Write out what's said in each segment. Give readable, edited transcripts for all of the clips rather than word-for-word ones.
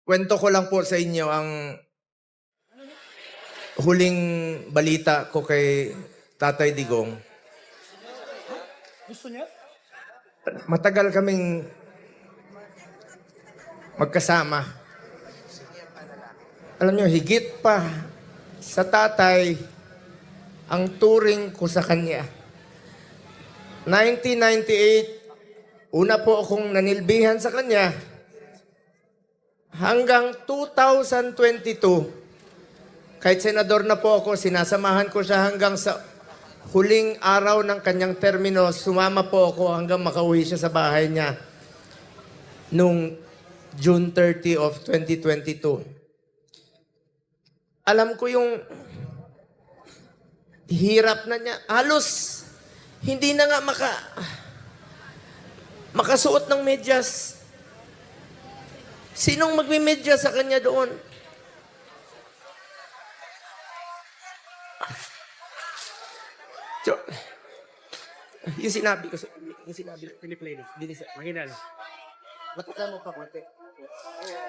Kwento ko lang po sa inyo ang huling balita ko kay Tatay Digong. Gusto niya? Matagal kaming magkasama. Alam nyo, higit pa sa tatay ang turing ko sa kanya. 1998, una po akong nanilbihan sa kanya. Hanggang 2022, kahit senador na po ako, sinasamahan ko siya hanggang sa huling araw ng kanyang termino. Sumama po ako hanggang makauwi siya sa bahay niya nung June 30 of 2022. Alam ko yung hirap na niya. Halos hindi na nga makasuot ng medyas. Sinong magme-medyas sa kanya doon? Yung sinabi ko, Piniplay ni. Mahinal. matagal mo pa konti.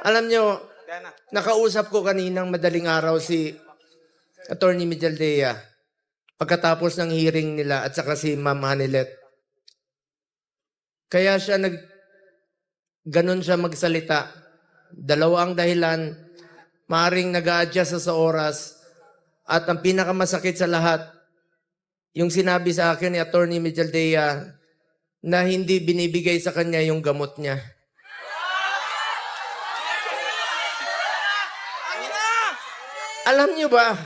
Alam nyo, nakausap ko kaninang madaling araw si Attorney Mijaldea pagkatapos ng hearing nila at saka si Ma'am Hanilet. Kaya siya ganon siya magsalita. Dalawa ang dahilan, maring nag-a-adjust sa oras, at ang pinakamasakit sa lahat, yung sinabi sa akin ni Attorney Mijaldea na hindi binibigay sa kanya yung gamot niya. Alam niyo ba,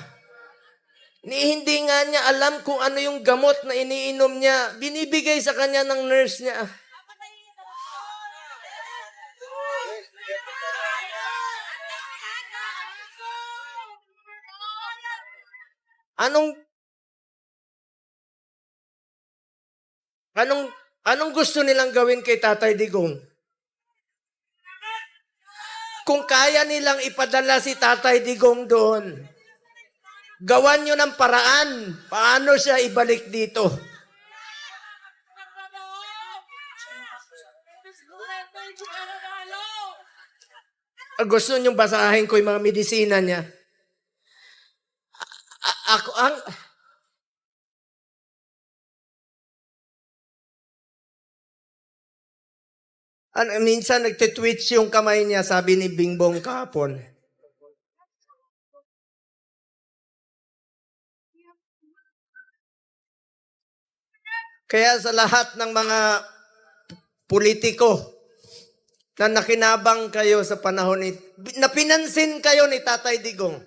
hindi nga niya alam kung ano yung gamot na iniinom niya. Binibigay sa kanya ng nurse niya. Anong gusto nilang gawin kay Tatay Digong? Kung kaya nilang ipadala si Tatay Digong doon, gawan nyo ng paraan. Paano siya ibalik dito? Gusto nyo basahin ko yung mga medisina niya? Minsan nagtitwitch yung kamay niya, sabi ni Bingbong kahapon. Kaya sa lahat ng mga politiko na nakinabang kayo sa panahon na pinansin kayo ni Tatay Digong.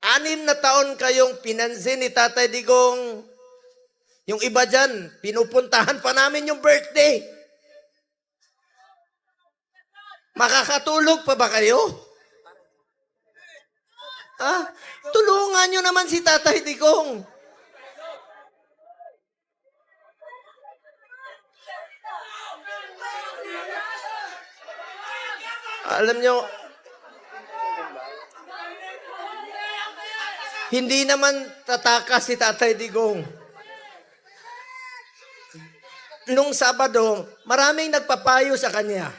6 na taon kayong pinansin ni Tatay Digong. Yung iba dyan, pinupuntahan pa namin yung birthday. Makakatulog pa ba kayo? Tulungan nyo naman si Tatay Digong. Alam nyo, hindi naman tatakas si Tatay Digong. Nung Sabado, maraming nagpapayo sa kanya.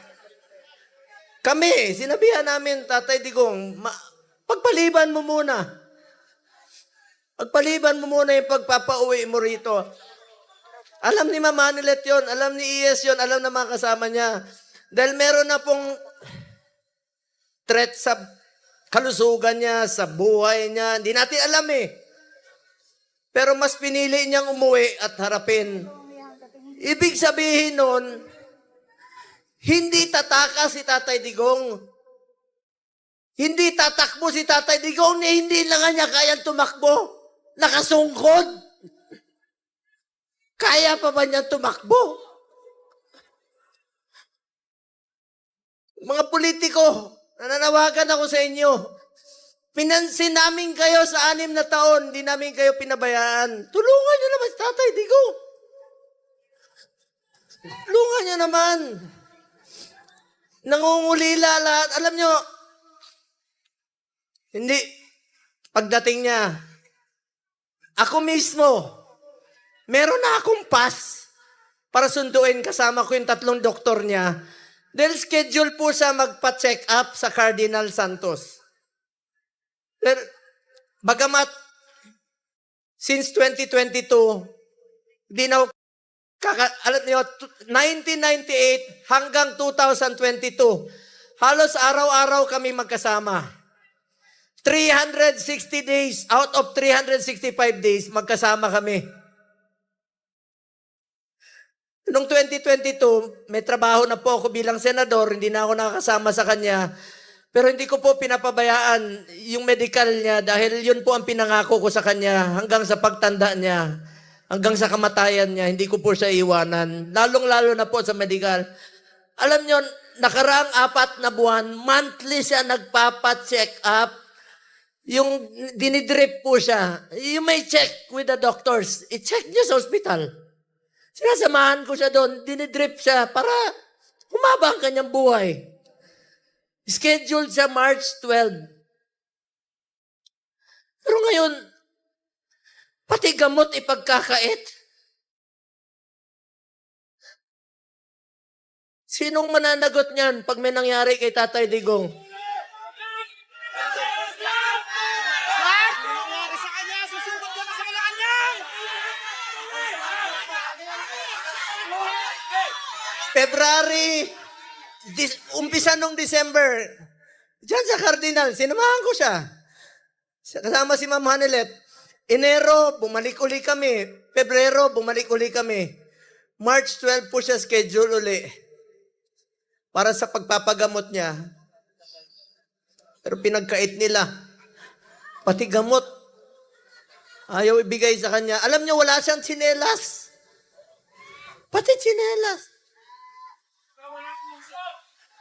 Kami, sinabihan namin, Tatay Digong, pagpaliban mo muna. Pagpaliban mo muna yung pagpapauwi mo rito. Alam ni Ma'am Hanilet yun, alam ni Iyes yun, alam na mga kasama niya. Dahil meron na pong threat sa kalusugan niya, sa buhay niya. Hindi natin alam eh. Pero mas pinili niyang umuwi at harapin. Ibig sabihin nun, hindi tatakas si Tatay Digong. Hindi tatakbo si Tatay Digong na hindi lang niya kayang tumakbo. Nakasungkod. Kaya pa ba niya tumakbo? Mga politiko, nananawagan ako sa inyo. Pinansin namin kayo sa 6 na taon, hindi namin kayo pinabayaan. Tulungan niyo naman si Tatay Digong. Tulungan niyo naman. Nangungulila lahat. Alam nyo, hindi. Pagdating niya, ako mismo, meron na akong pass para sunduin kasama ko yung 3 doktor niya Dahil schedule po siya magpa-check up sa Cardinal Santos. Pero, bagamat, since 2022, di na alam niyo, 1998 hanggang 2022, halos araw-araw kami magkasama. 360 days, out of 365 days, magkasama kami. Noong 2022, may trabaho na po ako bilang senador, hindi na ako nakakasama sa kanya. Pero hindi ko po pinapabayaan yung medical niya dahil yun po ang pinangako ko sa kanya hanggang sa pagtanda niya, hanggang sa kamatayan niya, hindi ko po siya iwanan. Lalong-lalo na po sa medical. Alam niyo, nakaraang 4 na buwan, monthly siya nagpapa-check up. Yung dinidrip po siya. You may check with the doctors. I-check niyo sa hospital. Sinasamahan ko siya doon, dinidrip siya para humaba ang kanyang buhay. Scheduled siya March 12. Pero ngayon, pati gamot ipagkakait. Sinong mananagot niyan pag may nangyari kay Tatay Digong? February, umpisa nung December, diyan sa Cardinal, sinamahan ko siya. Kasama si Ma'am Hanelet. Enero, bumalik uli kami. Pebrero, bumalik uli kami. March 12 po siya schedule uli para sa pagpapagamot niya. Pero pinagkait nila. Pati gamot. Ayaw ibigay sa kanya. Alam niyo, wala siyang tsinelas. Pati tsinelas.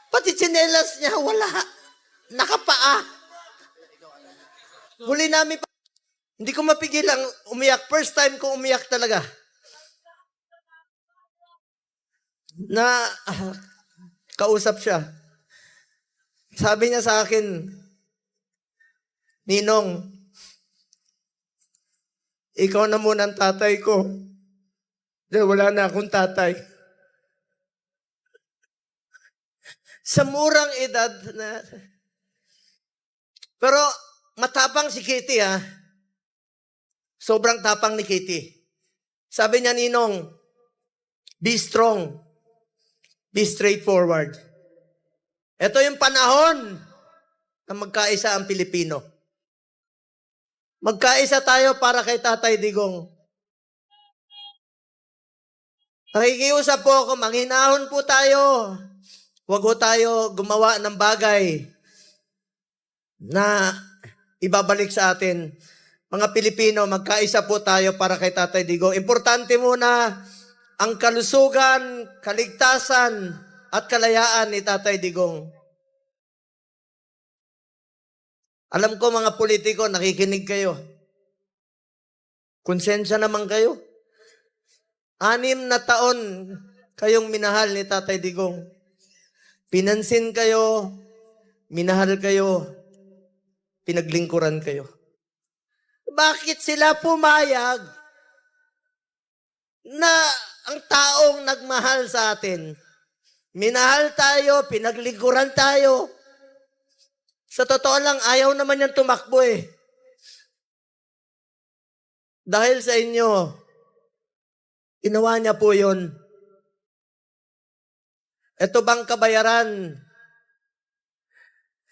Pati tsinelas niya, wala. Nakapaa. Huli namin pa. Hindi ko mapigilang umiyak. First time ko umiyak talaga. Na kausap siya. Sabi niya sa akin, Ninong, ikaw na muna ang tatay ko. Dahil wala na akong tatay. Sa murang edad na... Pero matapang si Kitty, ha? Sobrang tapang ni Kitty. Sabi niya, Ninong, be strong. Be straightforward. Ito yung panahon na magkaisa ang Pilipino. Magkaisa tayo para kay Tatay Digong. Nakikiusap po ako, manghinahon po tayo. Huwag po tayo gumawa ng bagay na ibabalik sa atin. Mga Pilipino, magkaisa po tayo para kay Tatay Digong. Importante muna ang kalusugan, kaligtasan, at kalayaan ni Tatay Digong. Alam ko mga politiko, nakikinig kayo. Konsensya naman kayo. 6 na taon kayong minahal ni Tatay Digong. Pinansin kayo, minahal kayo, pinaglingkuran kayo. Bakit sila pumayag na ang taong nagmahal sa atin, minahal tayo, pinaglingkuran tayo? Sa totoo lang, ayaw naman yan tumakbo eh. Dahil sa inyo, ginawa niya po yun. Ito bang kabayaran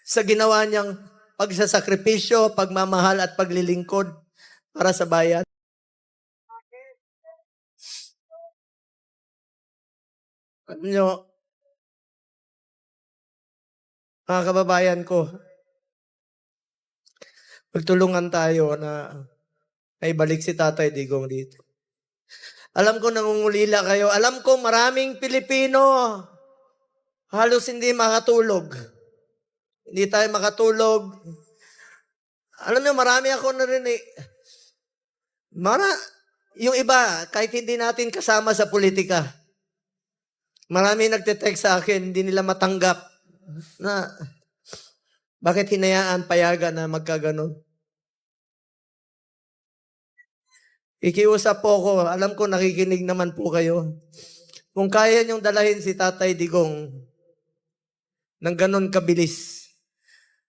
sa ginawa niyang pagsasakripisyo, pagmamahal at paglilingkod para sa bayan? Alam niyo, mga kababayan ko, magtulungan tayo na maibalik si Tatay Digong dito. Alam ko nangungulila kayo. Alam ko maraming Pilipino halos hindi makatulog. Hindi tayo makatulog. Alam niyo, marami ako narinig. Yung iba, kahit hindi natin kasama sa politika, marami nagte-text sa akin, hindi nila matanggap na bakit hinayaan payagan na magkaganon. Ikiusap po ko, alam ko nakikinig naman po kayo. Kung kaya niyong dalahin si Tatay Digong ng ganon kabilis.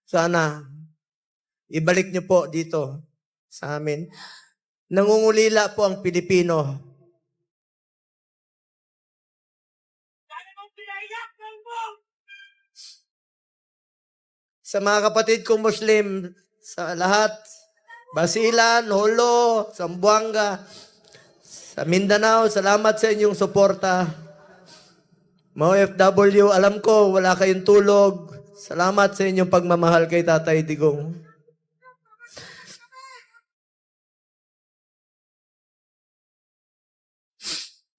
Sana, ibalik niyo po dito sa amin. Nangungulila po ang Pilipino. Sa mga kapatid kong Muslim, sa lahat, Basilan, Holo, Zamboanga, sa Mindanao, salamat sa inyong suporta. Mga OFW, alam ko, wala kayong tulog. Salamat sa inyong pagmamahal kay Tatay Digong.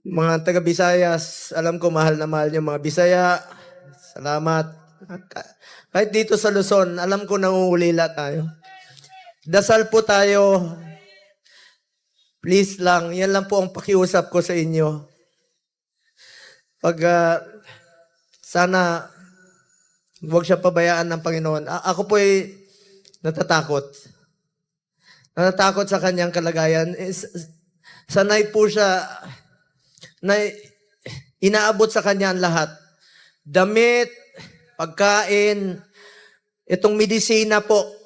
Mga taga-Bisayas, alam ko mahal na mahal niyo mga Bisaya. Salamat. Kahit dito sa Luzon, alam ko nangungulila tayo. Dasal po tayo. Please lang, yan lang po ang pakiusap ko sa inyo. Pag sana huwag siya pabayaan ng Panginoon. Ako po ay natatakot. Natatakot sa kanyang kalagayan. Sanay po siya na inaabot sa kanya ang lahat. Damit, pagkain, itong medisina po.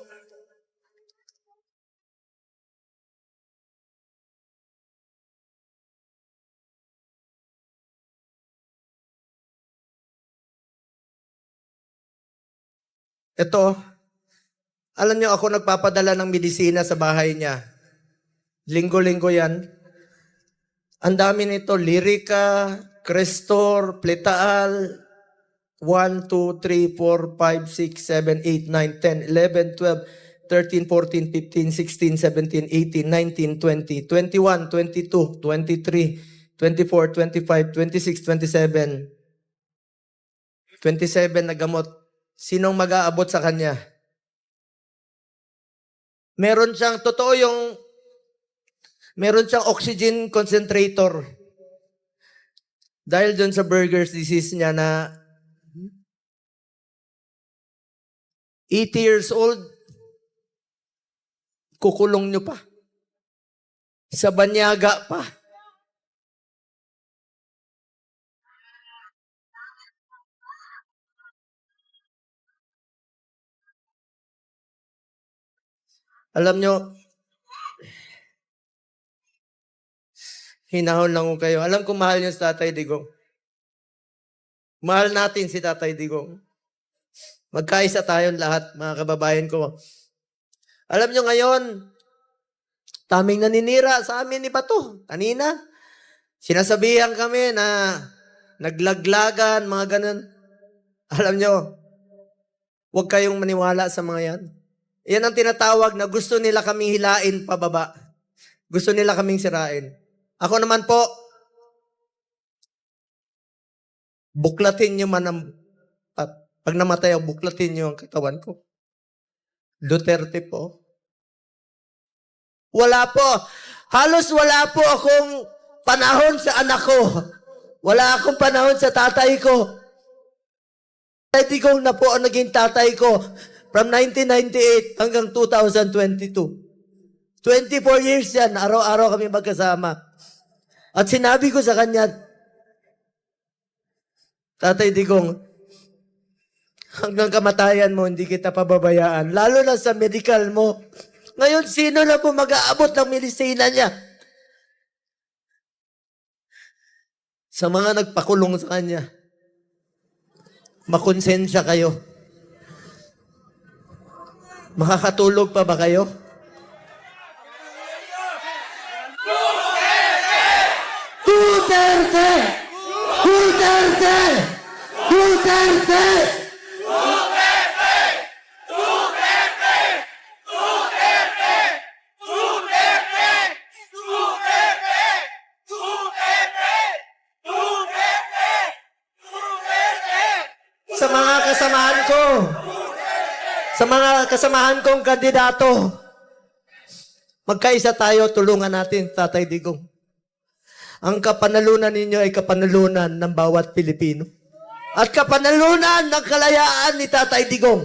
Ito, alam niyo ako nagpapadala ng medisina sa bahay niya. Linggo-linggo yan. Ang dami nito, Lyrica, Crestor, Pletaal, 1, 2, 3, 4, 5, 6, 7, 8, 9, 10, 11, 12, 13, 14, 15, 16, 17, 18, 19, 20, 21, 22, 23, 24, 25, 26, 27. 27 na gamot. Sinong mag-aabot sa kanya? Meron siyang, totoo yung, meron siyang oxygen concentrator. Dahil dun sa Buerger's disease niya na 80 years old, kukulong nyo pa. Sa banyaga pa. Alam nyo, hinahon lang ko kayo. Alam ko mahal niyo si Tatay Digong. Mahal natin si Tatay Digong. Magkaisa tayong lahat, mga kababayan ko. Alam nyo ngayon, taming naninira sa amin ni Bato. Kanina, sinasabihan kami na naglaglagan, mga ganun. Alam nyo, huwag kayong maniwala sa mga yan. Yan ang tinatawag na gusto nila kaming hilain pababa. Gusto nila kaming sirain. Ako naman po, buklatin nyo man ang, pag namatay ako, buklatin nyo ang katawan ko. Duterte po. Wala po. Halos wala po akong panahon sa anak ko. Wala akong panahon sa tatay ko. Tatay Digong na po ang naging tatay ko. From 1998 hanggang 2022. 24 years yan. Araw-araw kami magkasama. At sinabi ko sa kanya, Tatay Digong, hanggang kamatayan mo, hindi kita pababayaan. Lalo na sa medical mo. Ngayon, sino na po mag-aabot ng medisina niya? Sa mga nagpakulong sa kanya, makonsensya kayo. Makakatulog pa ba kayo? Duterte! Duterte! Duterte! Sa mga kasamahan ko, sa mga kasamahan kong kandidato, magkaisa tayo, tulungan natin, Tatay Digong. Ang kapanalunan ninyo ay kapanalunan ng bawat Pilipino. At kapanalunan ng kalayaan ni Tatay Digong.